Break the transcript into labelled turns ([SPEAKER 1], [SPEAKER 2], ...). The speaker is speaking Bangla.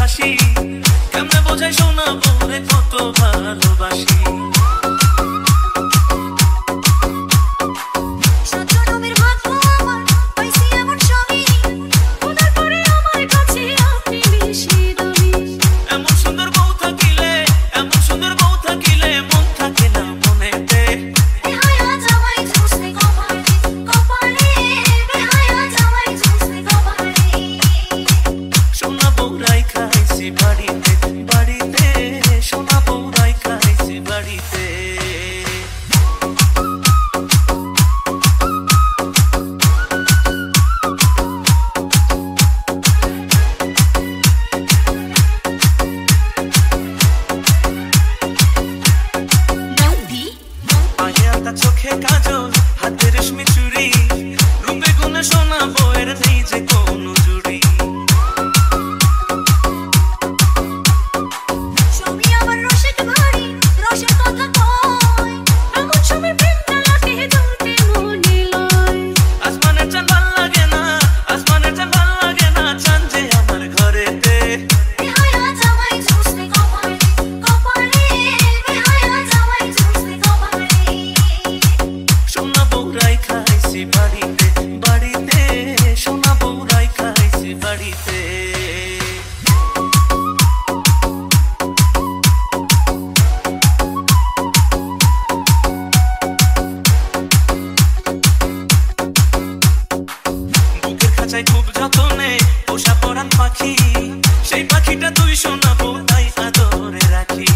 [SPEAKER 1] হাসি কেমনে বোঝাই শোনা বউরে কত ভালোবাসি চোখে কাজল হাতে রেশমি চুড়ি রূপে গুণে সোনা বউয়ের নেই যে কোনো জুড়ি
[SPEAKER 2] ছবি আমার রসিক ভারী রসের কথা কয় এমন ছবি প্রেমটা লাগে ধরতে মনে লয়
[SPEAKER 1] আসমানের চাঁদ ভাল লাগে না আসমানের চাঁদ ভাল লাগে না চাঁদ যে আমার ঘরেতে
[SPEAKER 2] বেহায়া জামাই ঝুসলে কপালে কপালে বেহায়া জামাই ঝুসলে কপালে
[SPEAKER 1] সোনা বউরাই খাইছি বাড়িতে বাড়িতে সোনা বউরাই খাইছি বাড়িতে বুকের খাঁচায় খুব যতনে পোষা পরাণ পাখি সেই পাখিটা তুই সোনা বউ তাই আদরে রাখি